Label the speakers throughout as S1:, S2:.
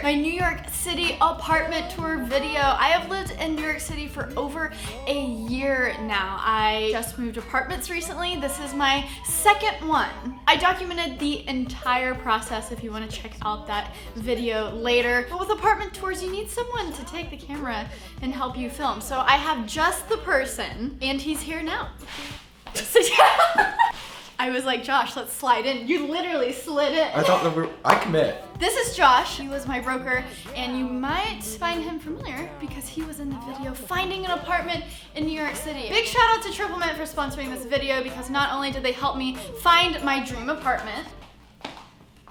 S1: my New York City apartment tour video. I have lived in New York City for over a year now. I just moved apartments recently. This is my second one. I documented the entire process if you want to check out that video later. But with apartment tours, you need someone to take the camera and help you film. So I have just the person, and he's here now. So, I was like, Josh, let's slide in. You literally slid in.
S2: I thought that I commit.
S1: This is Josh. He was my broker, and you might find him familiar because he was in the video finding an apartment in New York City. Big shout out to Triple Mint for sponsoring this video because not only did they help me find my dream apartment,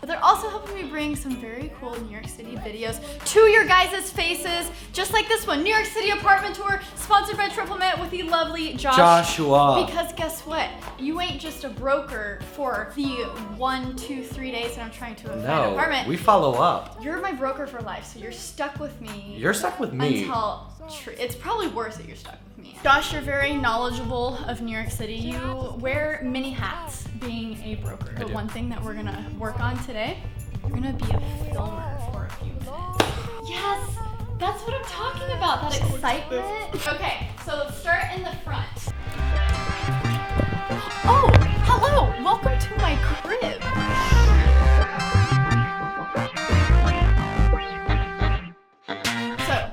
S1: but they're also helping me bring some very cool New York City videos to your guys' faces, just like this one, New York City apartment tour, sponsored by Triple Mint with the lovely
S2: Joshua.
S1: Because guess what? You ain't just a broker for the 1, 2, 3 days that I'm trying to find an apartment.
S2: We follow up.
S1: You're my broker for life, so you're stuck with me.
S2: You're stuck with me.
S1: Until it's probably worse that you're stuck with me. Josh, you're very knowledgeable of New York City. You wear many hats being a broker. But one thing that we're gonna work on today, you're gonna be a filmer for a few minutes. Yes, that's what I'm talking about, that excitement. Okay, so let's start in the front. Oh, hello, welcome to my crib.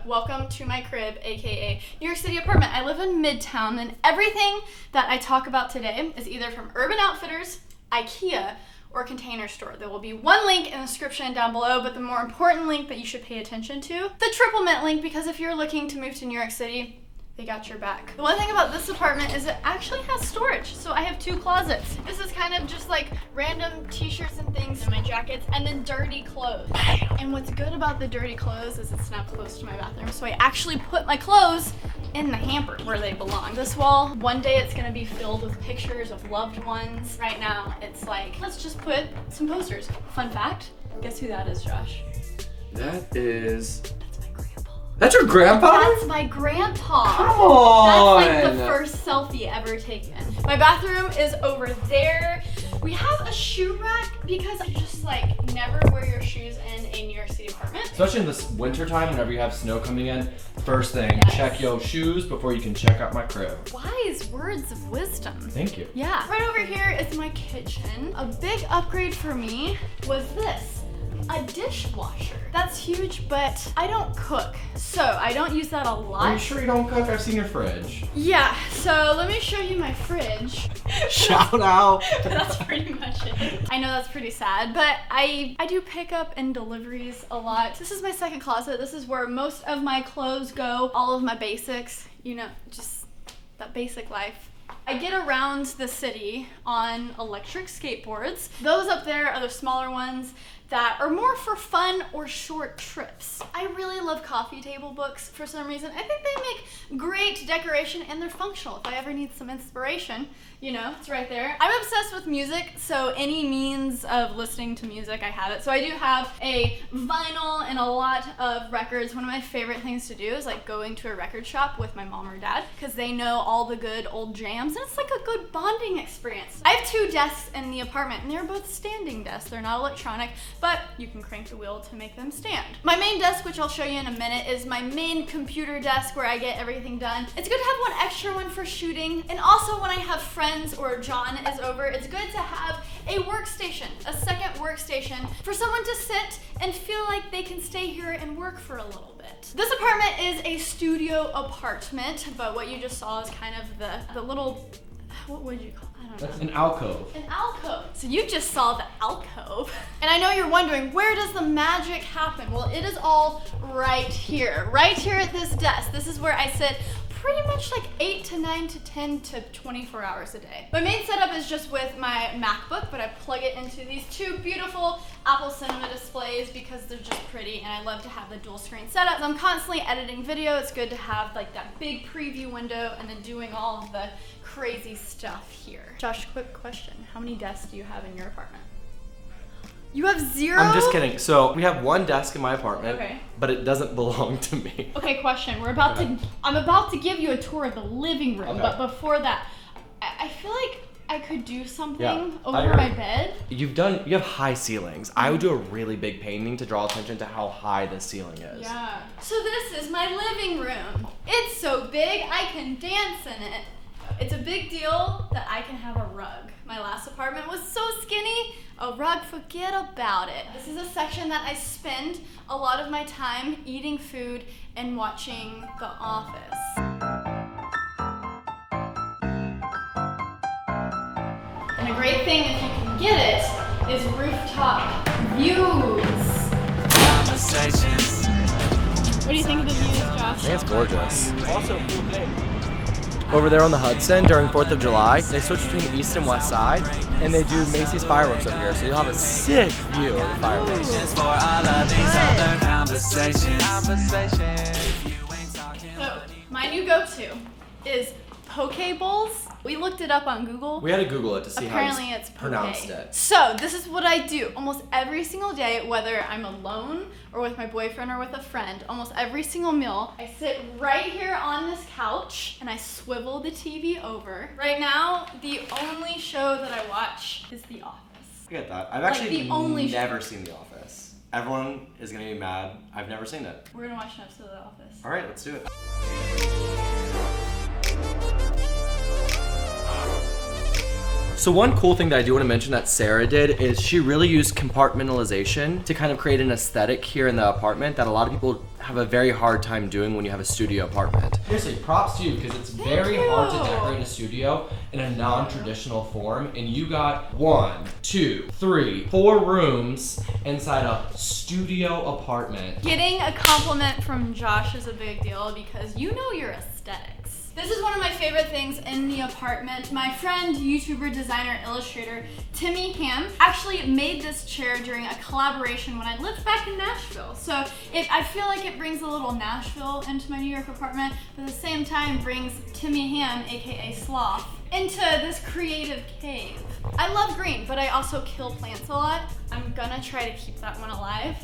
S1: Welcome to my crib, aka New York City apartment. I live in Midtown, and everything that I talk about today is either from Urban Outfitters, IKEA, or Container Store. There will be one link in the description down below, but the more important link that you should pay attention to, the Triple Mint link, because if you're looking to move to New York City, they got your back. The one thing about this apartment is it actually has storage. So I have 2 closets. This is kind of just like random t-shirts and things in my jackets, and then dirty clothes. And what's good about the dirty clothes is it's now close to my bathroom. So I actually put my clothes in the hamper where they belong. This wall, one day it's gonna be filled with pictures of loved ones. Right now, it's like, let's just put some posters. Fun fact, guess who that is, Josh?
S2: That is... That's your grandpa?
S1: That's my grandpa.
S2: Come on.
S1: That's like the first selfie ever taken. My bathroom is over there. We have a shoe rack because you just like never wear your shoes in a New York City apartment.
S2: Especially in this winter time, whenever you have snow coming in, first thing, check your shoes before you can check out my crib.
S1: Wise words of wisdom.
S2: Thank you.
S1: Yeah. Right over here is my kitchen. A big upgrade for me was this. A dishwasher. That's huge, but I don't cook, so I don't use that a lot.
S2: Are you sure you don't cook? I've seen your fridge.
S1: Yeah, so let me show you my fridge.
S2: Shout out.
S1: That's pretty much it. I know that's pretty sad, but I do pickup and deliveries a lot. This is my second closet. This is where most of my clothes go, all of my basics, you know, just that basic life. I get around the city on electric skateboards. Those up there are the smaller ones that are more for fun or short trips. I really love coffee table books for some reason. I think they make great decoration and they're functional. If I ever need some inspiration, you know, it's right there. I'm obsessed with music, so any means of listening to music, I have it. So I do have a vinyl and a lot of records. One of my favorite things to do is like going to a record shop with my mom or dad because they know all the good old jams and it's like a good bonding experience. I have 2 desks in the apartment and they're both standing desks. They're not electronic, but you can crank the wheel to make them stand. My main desk, which I'll show you in a minute, is my main computer desk where I get everything done. It's good to have one extra one for shooting, and also when I have friends or John is over, it's good to have a workstation, a second workstation for someone to sit and feel like they can stay here and work for a little bit. This apartment is a studio apartment, but what you just saw is kind of the little, what would you call it? I don't know.
S2: That's an alcove.
S1: An alcove. So you just saw the alcove. And I know you're wondering, where does the magic happen? Well, it is all right here at this desk. This is where I sit pretty much like 8 to 9 to 10 to 24 hours a day. My main setup is just with my MacBook, but I plug it into these 2 beautiful Apple Cinema displays because they're just pretty and I love to have the dual screen setup. I'm constantly editing video. It's good to have like that big preview window and then doing all of the crazy stuff here. Josh, quick question. How many desks do you have in your apartment? You have 0?
S2: I'm just kidding. So we have 1 desk in my apartment,
S1: okay,
S2: but it doesn't belong to me.
S1: Okay, question. I'm about to give you a tour of the living room,
S2: okay,
S1: but before that, I feel like I could do something
S2: Yeah.
S1: over my bed.
S2: You have high ceilings. I would do a really big painting to draw attention to how high the ceiling is.
S1: Yeah. So this is my living room. It's so big I can dance in it. It's a big deal that I can have a rug. My last apartment was so skinny, a rug, forget about it. This is a section that I spend a lot of my time eating food and watching The Office. And a great thing, if you can get it, is rooftop views. What do you think of the views, Josh?
S2: I think it's gorgeous. Also, cool thing. Over there on the Hudson during 4th of July, they switch between the east and west side, and they do Macy's fireworks over here, so you'll have a sick view of the fireworks.
S1: So, my new go-to is poke bowls. We looked it up on Google.
S2: We had to Google it to see
S1: Apparently
S2: how
S1: it's
S2: pronounced
S1: poke.
S2: it.
S1: So this is what I do almost every single day, whether I'm alone or with my boyfriend or with a friend. Almost every single meal, I sit right here on this couch and I swivel the TV over. Right now, the only show that I watch is The Office.
S2: I get that. I've actually
S1: the only
S2: never seen The Office. Everyone is gonna be mad. I've never seen it.
S1: We're gonna watch an episode of The Office.
S2: All right, let's do it. So one cool thing that I do want to mention that Sarah did is she really used compartmentalization to kind of create an aesthetic here in the apartment that a lot of people have a very hard time doing when you have a studio apartment. Seriously, props to you because it's very hard to decorate a studio in a non-traditional form, and you got 1, 2, 3, 4 rooms inside a studio apartment.
S1: Getting a compliment from Josh is a big deal because you know your aesthetics. This is one of my favorite things in the apartment. My friend, YouTuber, designer, illustrator, Timmy Ham actually made this chair during a collaboration when I lived back in Nashville. So I feel like it brings a little Nashville into my New York apartment, but at the same time brings Timmy Ham, aka Sloth, into this creative cave. I love green, but I also kill plants a lot. I'm gonna try to keep that one alive.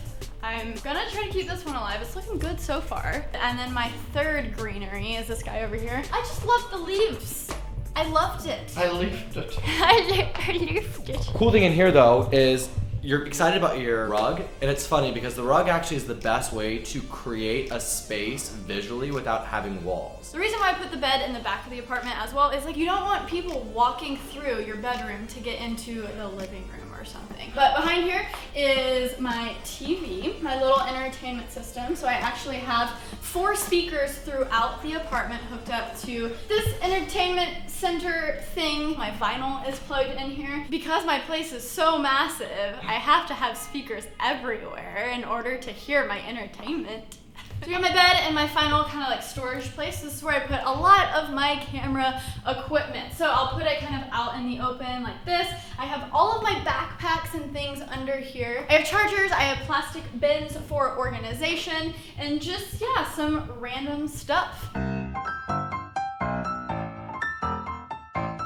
S1: I'm gonna try to keep this one alive. It's looking good so far. And then my third greenery is this guy over here. I just love the leaves. I loved it.
S2: I leafed it.
S1: I leafed it.
S2: Cool thing in here though is you're excited about your rug, and it's funny because the rug actually is the best way to create a space visually without having walls.
S1: The reason why I put the bed in the back of the apartment as well is like you don't want people walking through your bedroom to get into the living room or something. But behind here is my TV, my little entertainment system. So I actually have 4 speakers throughout the apartment hooked up to this entertainment center thing. My vinyl is plugged in here. Because my place is so massive, I have to have speakers everywhere in order to hear my entertainment. So we got my bed and my final kind of like storage place. This is where I put a lot of my camera equipment. So I'll put it kind of out in the open like this. I have all of my backpacks and things under here. I have chargers, I have plastic bins for organization, and just, yeah, some random stuff.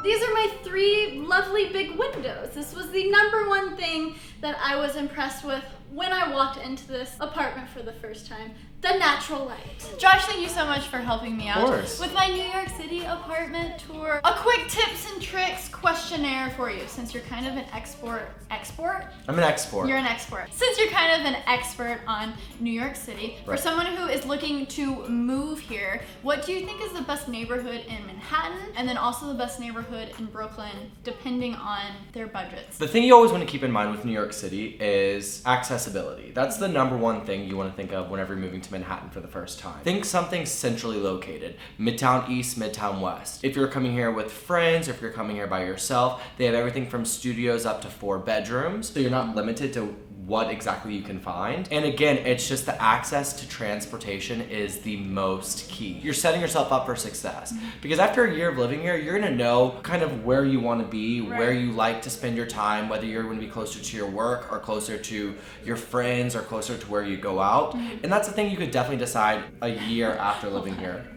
S1: These are my 3 lovely big windows. This was the #1 thing that I was impressed with when I walked into this apartment for the first time. The natural light. Josh, thank you so much for helping me out with my New York City apartment tour. A quick tips and tricks questionnaire for you, since you're kind of an expert?
S2: I'm an expert.
S1: You're an expert. Since you're kind of an expert on New York City, for someone who is looking to move here, what do you think is the best neighborhood in Manhattan, and then also the best neighborhood in Brooklyn, depending on their budgets?
S2: The thing you always want to keep in mind with New York City is accessibility. That's the #1 thing you want to think of whenever you're moving to Manhattan for the first time. Think something centrally located. Midtown East, Midtown West. If you're coming here with friends, or if you're coming here by yourself, they have everything from studios up to 4 bedrooms, so you're not limited to what exactly you can find. And again, it's just the access to transportation is the most key. You're setting yourself up for success. Because after a year of living here, you're gonna know kind of where you wanna be, where you like to spend your time, whether you're gonna be closer to your work or closer to your friends or closer to where you go out. And that's the thing you could definitely decide a year after living here.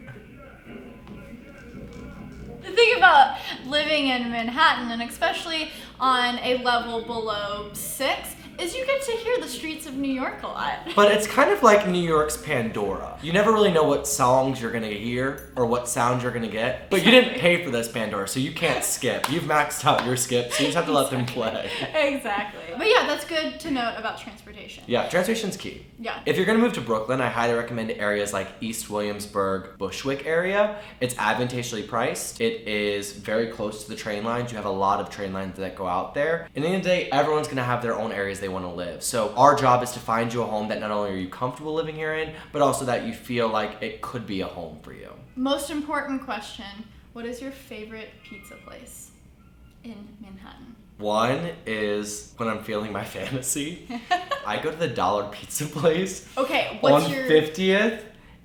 S1: The thing about living in Manhattan, and especially on a level below 6, is you get to hear the streets of New York a lot.
S2: But it's kind of like New York's Pandora. You never really know what songs you're gonna hear or what sounds you're gonna get. But you didn't pay for this Pandora, so you can't skip. You've maxed out your skip, so you just have to let them play.
S1: Exactly. But yeah, that's good to note about transportation.
S2: Yeah, transportation's key.
S1: Yeah.
S2: If you're gonna move to Brooklyn, I highly recommend areas like East Williamsburg, Bushwick area. It's advantageously priced. It is very close to the train lines. You have a lot of train lines that go out there. And at the end of the day, everyone's gonna have their own areas they wanna live. So our job is to find you a home that not only are you comfortable living here in, but also that you feel like it could be a home for you.
S1: Most important question, what is your favorite pizza place in Manhattan?
S2: One is when I'm feeling my fantasy, I go to the Dollar Pizza place.
S1: Okay, what's
S2: on
S1: your
S2: 50th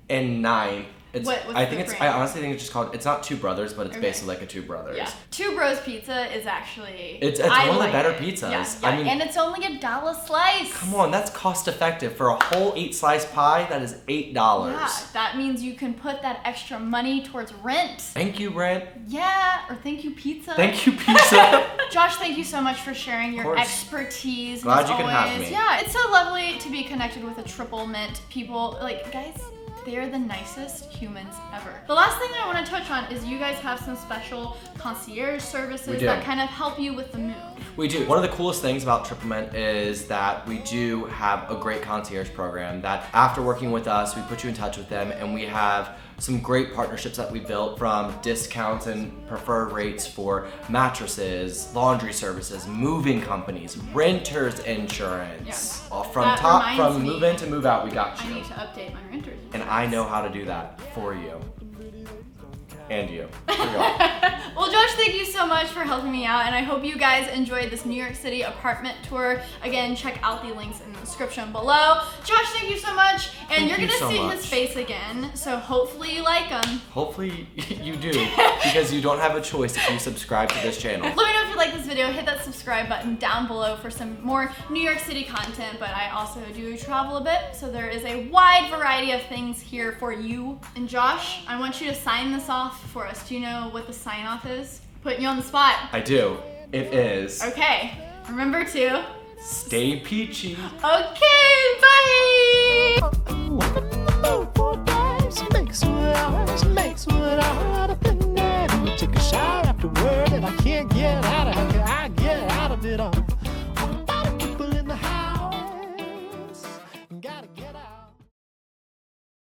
S2: and 9th. It's,
S1: what's
S2: I
S1: the
S2: think it's.
S1: brand?
S2: I honestly think it's just called. It's not Two Brothers, but it's
S1: Okay.
S2: basically like a Two Brothers.
S1: Yeah, Two Bros Pizza is actually.
S2: It's
S1: I
S2: one of the
S1: like
S2: better
S1: it.
S2: pizzas.
S1: Yeah,
S2: I mean,
S1: and it's only $1 slice.
S2: come on, that's cost effective for a whole 8-slice pie. That is $8.
S1: Yeah, that means you can put that extra money towards rent.
S2: Thank you, Brent.
S1: Yeah, or thank you, pizza.
S2: Thank you, pizza.
S1: Josh, thank you so much for sharing your
S2: course.
S1: expertise.
S2: Glad
S1: as
S2: you can have
S1: always.
S2: me.
S1: Yeah, it's so lovely to be connected with a triple mint people. Like, guys, they are the nicest humans ever. The last thing I want to touch on is you guys have some special concierge services
S2: We do.
S1: that kind of help you with the move.
S2: We do. One of the coolest things about Triple Mint is that we do have a great concierge program that after working with us, we put you in touch with them, and we have some great partnerships that we built, from discounts and preferred rates for mattresses, laundry services, moving companies, renters insurance.
S1: Yeah.
S2: From
S1: That
S2: top,
S1: reminds
S2: from
S1: me,
S2: move in to move out, we got
S1: I
S2: you.
S1: need to update my renters.
S2: And I know how to do that for you. And you. Here you are.
S1: Well, Josh, thank you so much for helping me out, and I hope you guys enjoyed this New York City apartment tour. Again, check out the links in the description below. Josh, thank you so much, and
S2: Thank
S1: you're
S2: you
S1: gonna
S2: so
S1: see
S2: much.
S1: his face again, so hopefully you like him.
S2: Hopefully you do, because you don't have a choice if you subscribe to this channel.
S1: Let me know if you like this video. Hit that subscribe button down below for some more New York City content, but I also do travel a bit, so there is a wide variety of things here for you. And Josh, I want you to sign this off for us. Do you know what the sign off is? Putting you on the spot.
S2: I do. It is.
S1: Okay, remember to
S2: Stay peachy.
S1: Okay, bye!
S3: Makes what out of thin air. Take a shower afterward and I can't get